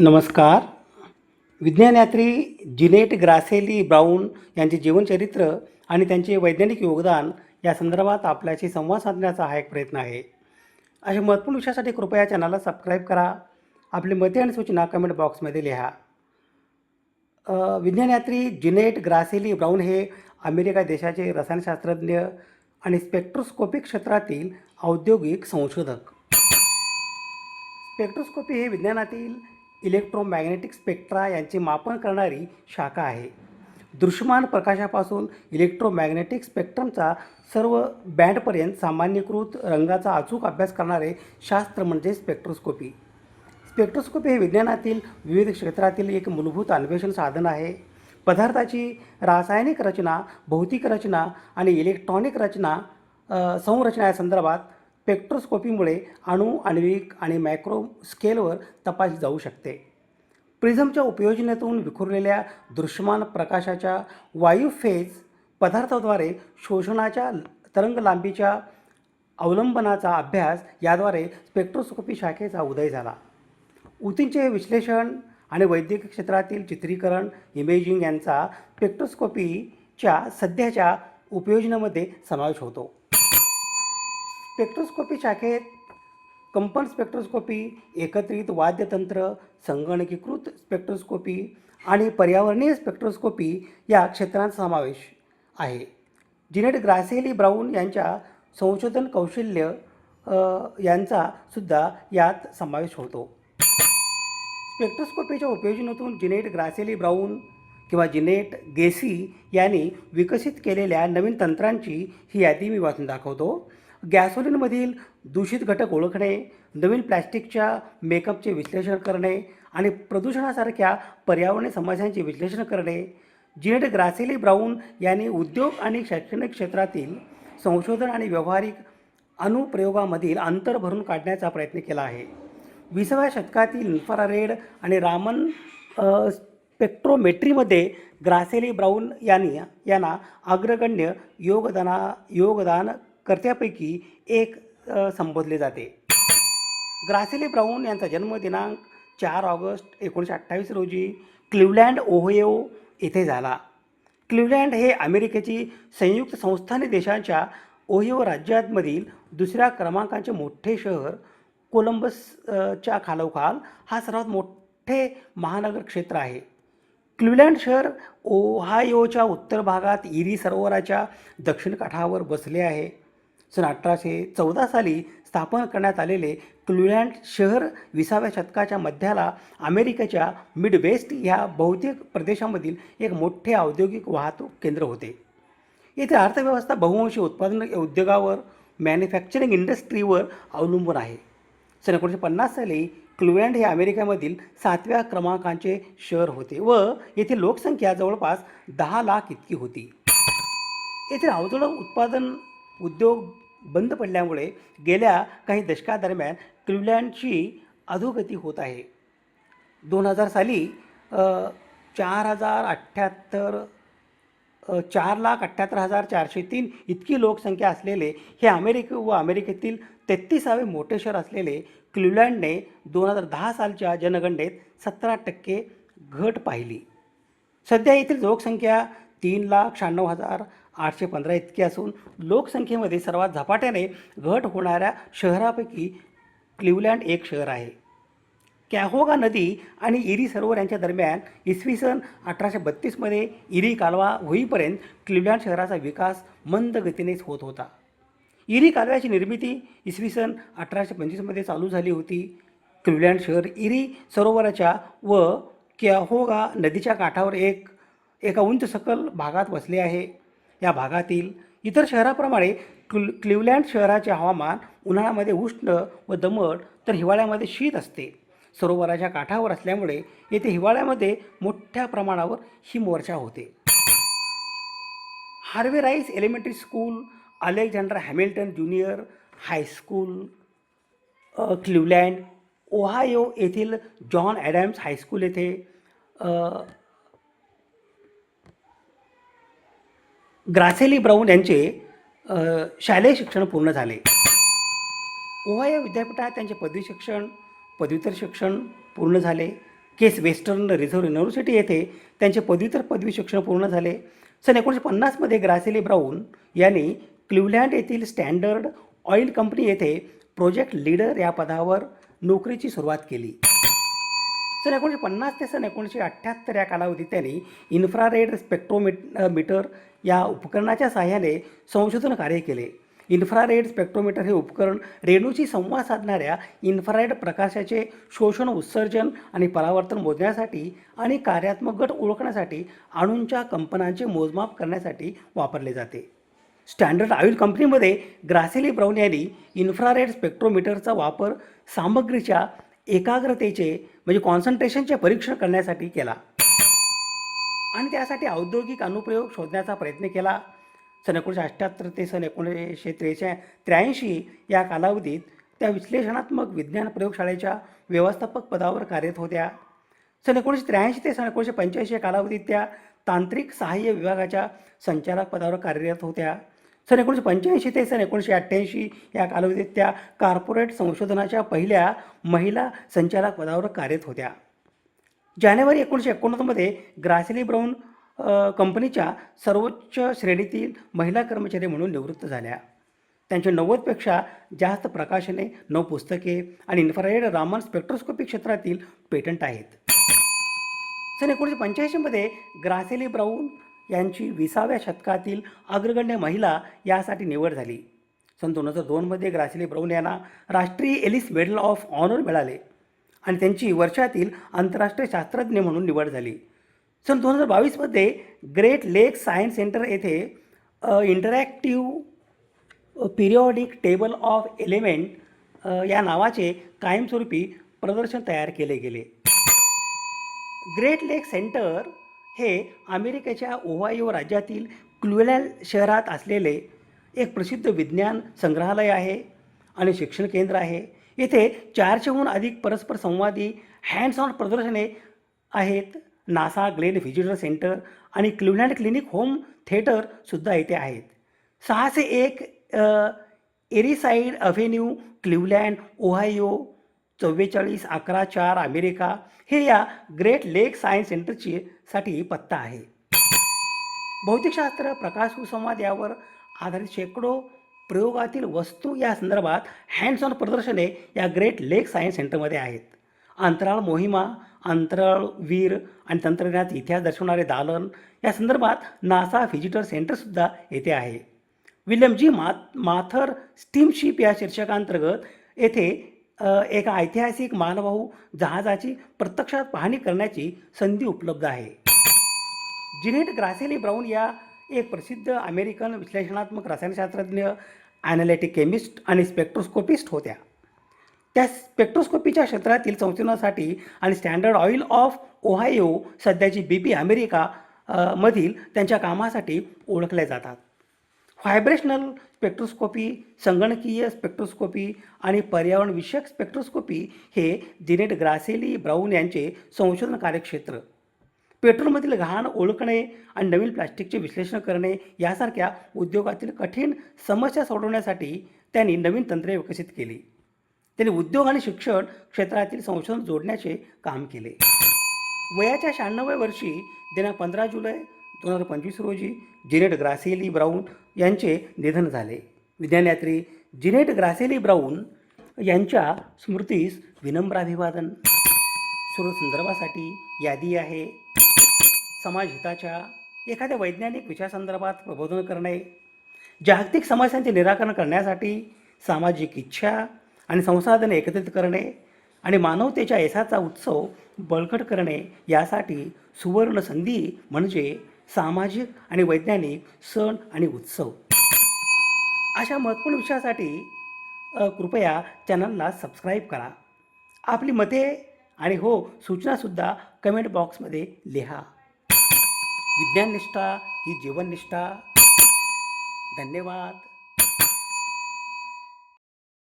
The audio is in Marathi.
नमस्कार. विज्ञानयात्री जिनेट ग्रासेली ब्राऊन यांचे जीवनचरित्र आणि त्यांचे वैज्ञानिक योगदान या संदर्भात आपल्याशी संवाद साधण्याचा हा एक प्रयत्न आहे. अशा महत्त्वपूर्ण विषयासाठी कृपया चॅनलला सबस्क्राईब करा. आपली मते आणि सूचना कमेंट बॉक्समध्ये लिहा. विज्ञानयात्री जिनेट ग्रासेली ब्राऊन हे अमेरिका देशाचे रसायनशास्त्रज्ञ आणि स्पेक्ट्रोस्कोपिक क्षेत्रातील औद्योगिक संशोधक. स्पेक्ट्रोस्कोपी हे विज्ञानातील इलेक्ट्रोमॅग्नेटिक स्पेक्ट्रा यांचे मापन करणारी शाखा आहे. दृश्यमान प्रकाशापासून इलेक्ट्रोमॅग्नेटिक स्पेक्ट्रमचा सर्व बँडपर्यंत सामान्यीकृत रंगाचा अचूक अभ्यास करणारे शास्त्र म्हणजे स्पेक्ट्रोस्कोपी. स्पेक्ट्रोस्कोपी हे विज्ञानातील विविध क्षेत्रातील एक मूलभूत अन्वेषण साधन आहे. पदार्थाची रासायनिक रचना, भौतिक रचना आणि इलेक्ट्रॉनिक रचना संरचना या संदर्भात स्पेक्ट्रोस्कोपीमुळे आण्विक आणि मॅक्रो स्केलवर तपासली जाऊ शकते. प्रिझमच्या उपयोजनेतून विखुरलेल्या दृश्यमान प्रकाशाच्या वायू फेज पदार्थाद्वारे शोषणाच्या तरंगलांबीच्या अवलंबनाचा अभ्यास याद्वारे स्पेक्ट्रोस्कोपी शाखेचा उदय झाला. ऊतींचे विश्लेषण आणि वैद्यकीय क्षेत्रातील चित्रीकरण इमेजिंग यांचा स्पेक्ट्रोस्कोपीच्या सध्याच्या उपयोजनेमध्ये समावेश होतो. स्पेक्ट्रोस्कोपी शाखेत कंपन स्पेक्ट्रोस्कोपी, एकत्रित वाद्यतंत्र, संगणकीकृत स्पेक्ट्रोस्कोपी आणि पर्यावरणीय स्पेक्ट्रोस्कोपी या क्षेत्रांचा समावेश आहे. जिनेट ग्रासेली ब्राऊन यांच्या संशोधन कौशल्य यांचा सुद्धा यात समावेश होतो. स्पेक्ट्रोस्कोपीच्या उपयोजनेतून जिनेट ग्रासेली ब्राऊन किंवा जिनेट गेसी यांनी विकसित केलेल्या नवीन तंत्रांची ही यादी मी वाचून दाखवतो. गॅसोलिनमधील दूषित घटक ओळखणे, नवीन प्लॅस्टिकच्या मेकअपचे विश्लेषण करणे आणि प्रदूषणासारख्या पर्यावरणीय समस्यांचे विश्लेषण करणे. जिनेट ग्रासेली ब्राऊन यांनी उद्योग आणि शैक्षणिक क्षेत्रातील संशोधन आणि व्यावहारिक अनुप्रयोगामधील अंतर भरून काढण्याचा प्रयत्न केला आहे. 20व्या शतकातील इन्फ्रारेड आणि रामन स्पेक्ट्रोमेट्रीमध्ये ग्रासेली ब्राऊन यांना अग्रगण्य योगदानकर्त्यापैकी एक संबोधले जाते. ग्रासेली ब्राऊन यांचा जन्मदिनांक 4 ऑगस्ट 1928 रोजी क्लिव्हलँड, ओहायो येथे झाला. क्लिव्हलँड हे अमेरिकेची संयुक्त संस्थाने देशांच्या ओहिओ राज्यामधील दुसऱ्या क्रमांकाचे मोठे शहर. कोलंबसच्या खालोखाल हा सर्वात मोठे महानगर क्षेत्र आहे. क्लिव्हलँड शहर ओहायोच्या उत्तर भागात इरी सरोवराच्या दक्षिण काठावर बसले आहे. सन 1814 साली स्थापन करण्यात आलेले क्लिव्हलँड शहर 20व्या शतकाच्या मध्याला अमेरिकेच्या मिडवेस्ट ह्या बहुतेक प्रदेशामधील एक मोठे औद्योगिक वाहतूक केंद्र होते. येथे अर्थव्यवस्था बहुअंशी उत्पादन उद्योगावर, मॅन्युफॅक्चरिंग इंडस्ट्रीवर अवलंबून आहे. सन 1950 साली क्लिव्हलँड हे अमेरिकेमधील 7व्या क्रमांकाचे शहर होते व येथील लोकसंख्या जवळपास 10 लाख इतकी होती. येथील अवजड उत्पादन उद्योग बंद पडल्यामुळे गेल्या काही दशकादरम्यान क्लिव्हलँडची अधोगती होत आहे. 2000 साली 4,78,403 इतकी लोकसंख्या असलेले हे अमेरिकेतील 33वे मोठे शहर असलेले क्लिव्हलँडने 2010 सालच्या जनगणनेत 17% घट पाहिली. सध्या येथील लोकसंख्या 3,96,815 इतकी असून लोकसंख्येमध्ये सर्वात झपाट्याने घट होणाऱ्या शहरापैकी क्लिव्हलँड एक शहर आहे. कॅहोगा नदी आणि इरी सरोवर यांच्या दरम्यान इसवी सन 1832 इरी कालवा होईपर्यंत क्लिव्हलँड शहराचा विकास मंद गतीनेच होत होता. इरी कालव्याची निर्मिती इसवी सन 1825 चालू झाली होती. क्लिव्हलँड शहर इरी सरोवराच्या व कॅहोगा नदीच्या काठावर एका उंच सकल भागात वसले आहे. या भागातील इतर शहराप्रमाणे क्लिव्हलँड शहराचे हवामान उन्हाळ्यामध्ये उष्ण व दमट तर हिवाळ्यामध्ये शीत असते. सरोवराच्या काठावर असल्यामुळे येथे हिवाळ्यामध्ये मोठ्या प्रमाणावर हिमवर्षाव होते. Harvey Rice Elementary School, Alexander Hamilton Junior High School Cleveland, Ohio येथील जॉन ॲडम्स हायस्कूल येथे ग्रासेली ब्राऊन यांचे शालेय शिक्षण पूर्ण झाले. ओहायो विद्यापीठात त्यांचे पदव्युत्तर शिक्षण पूर्ण झाले. केस वेस्टर्न रिझर्व्ह युनिव्हर्सिटी येथे त्यांचे पदव्युत्तर पदवी शिक्षण पूर्ण झाले. सन 1950मध्ये ग्रासिली ब्राऊन यांनी क्लिव्हलँड येथील स्टँडर्ड ऑइल कंपनी येथे प्रोजेक्ट लीडर या पदावर नोकरीची सुरुवात केली. सन 1950 ते सन 1978 या कालावधीत त्यांनी इन्फ्रारेड स्पेक्ट्रोमीटर या उपकरणाच्या सहाय्याने संशोधन कार्य केले. इन्फ्रारेड स्पेक्ट्रोमीटर हे उपकरण रेणूशी संवाद साधणाऱ्या इन्फ्रारेड प्रकाशाचे शोषण, उत्सर्जन आणि परावर्तन मोजण्यासाठी आणि कार्यात्मक गट ओळखण्यासाठी अणूंच्या कंपनांचे मोजमाप करण्यासाठी वापरले जाते. स्टँडर्ड ऑइल कंपनीमध्ये ग्रासिली ब्राऊन यांनी इन्फ्रारेड स्पेक्ट्रोमीटरचा वापर सामग्रीच्या एकाग्रतेचे म्हणजे कॉन्सन्ट्रेशनचे परीक्षण करण्यासाठी केला आणि त्यासाठी औद्योगिक अनुप्रयोग शोधण्याचा प्रयत्न केला. सन 1978 ते सन 1983 या कालावधीत त्या विश्लेषणात्मक विज्ञान प्रयोगशाळेच्या व्यवस्थापक पदावर कार्यरत होत्या. सन 1983 ते सन 1985 या कालावधीत त्या तांत्रिक सहाय्य विभागाच्या संचालक पदावर कार्यरत होत्या. सन 1985 ते सन 1988 या कालावधीत त्या कॉर्पोरेट संशोधनाच्या पहिल्या महिला संचालक पदावर कार्यरत होत्या. जानेवारी 1989मध्ये ग्रासिली ब्राऊन कंपनीच्या सर्वोच्च श्रेणीतील महिला कर्मचारी म्हणून निवृत्त झाल्या. त्यांचे 90पेक्षा जास्त प्रकाशने, 9 पुस्तके आणि इन्फ्रारेड रामन स्पेक्ट्रोस्कोपी क्षेत्रातील पेटंट आहेत. सन 1985मध्ये ग्रासिली ब्राऊन यांची 20व्या शतकातील अग्रगण्य महिला यासाठी निवड झाली. सन 2002मध्ये ग्रासिली ब्राऊन यांना राष्ट्रीय एलिस मेडल ऑफ ऑनर मिळाले आणि त्यांची वर्षातील आंतरराष्ट्रीय शास्त्रज्ञ म्हणून निवड झाली. सन 2022मध्ये ग्रेट लेक सायन्स सेंटर येथे interactive periodic table of element या नावाचे कायमस्वरूपी प्रदर्शन तयार केले गेले. ग्रेट लेक सेंटर हे अमेरिकेच्या ओहायो राज्यातील क्लिव्हलँड शहरात असलेले एक प्रसिद्ध विज्ञान संग्रहालय आहे आणि शिक्षण केंद्र आहे. येथे 400हून अधिक परस्पर संवादी हँड्स ऑन प्रदर्शने आहेत. नासा ग्लेन व्हिजिटर सेंटर आणि क्लिव्हलँड क्लिनिक होम थिएटरसुद्धा येथे आहेत. 601 एरिसाईड अव्हेन्यू, क्लिव्हलँड, ओहायो 4411 अमेरिका हे या ग्रेट लेक सायन्स सेंटरची साठी पत्ता आहे. भौतिकशास्त्र, प्रकाश सुसंवाद यावर आधारित शेकडो प्रयोगातील वस्तू या संदर्भात हँड्स ऑन प्रदर्शने या ग्रेट लेक सायन्स सेंटरमध्ये आहेत. अंतराळ मोहिमा, अंतराळवीर आणि तंत्रज्ञानाचा इतिहास दर्शवणारे दालन या संदर्भात नासा व्हिजिटर सेंटरसुद्धा येथे आहे. विल्यम जी माथर स्टीमशिप या शीर्षकांतर्गत येथे एका ऐतिहासिक मालवाहू जहाजाची प्रत्यक्षात पाहणी करण्याची संधी उपलब्ध आहे. जिनेट ग्रासिली ब्राऊन या एक प्रसिद्ध अमेरिकन विश्लेषणात्मक रसायनशास्त्रज्ञ, ॲनालिटिक केमिस्ट आणि स्पेक्ट्रोस्कोपिस्ट होत्या. त्या स्पेक्ट्रोस्कोपीच्या क्षेत्रातील संशोधनासाठी आणि स्टँडर्ड ऑइल ऑफ ओहायो सध्याची BP अमेरिका मधील त्यांच्या कामासाठी ओळखल्या जातात. व्हायब्रेशनल स्पेक्ट्रोस्कोपी, संगणकीय स्पेक्ट्रोस्कोपी आणि पर्यावरणविषयक स्पेक्ट्रोस्कोपी हे जिनेट ग्रासिली ब्राऊन यांचे संशोधन कार्यक्षेत्र. पेट्रोलमधील घाण ओळखणे आणि नवीन प्लास्टिकचे विश्लेषण करणे यासारख्या उद्योगातील कठीण समस्या सोडवण्यासाठी त्यांनी नवीन तंत्रे विकसित केली. त्यांनी उद्योग आणि शिक्षण क्षेत्रातील संशोधन जोडण्याचे काम केले. वयाच्या 96व्या वर्षी दिनांक 15 जुलै 2025 रोजी जिनेट ग्रासिली ब्राऊन यांचे निधन झाले. विज्ञानयात्री जिनेट ग्रासिली ब्राऊन यांच्या स्मृतीस विनम्र अभिवादन. सर्व संदर्भासाठी यादी आहे. समाज हिताच्या एखाद्या वैज्ञानिक विषयासंदर्भात प्रबोधन करणे, जागतिक समस्यांचे निराकरण करण्यासाठी सामाजिक इच्छा आणि संसाधने एकत्रित करणे आणि मानवतेच्या यशाचा उत्सव बळकट करणे यासाठी सुवर्ण संधी म्हणजे सामाजिक आणि वैज्ञानिक सण आणि उत्सव. अशा महत्त्वपूर्ण विषयासाठी कृपया चॅनलला सबस्क्राईब करा. आपली मते आणि सूचनासुद्धा कमेंट बॉक्समध्ये लिहा. विज्ञाननिष्ठा ही जीवननिष्ठा. धन्यवाद.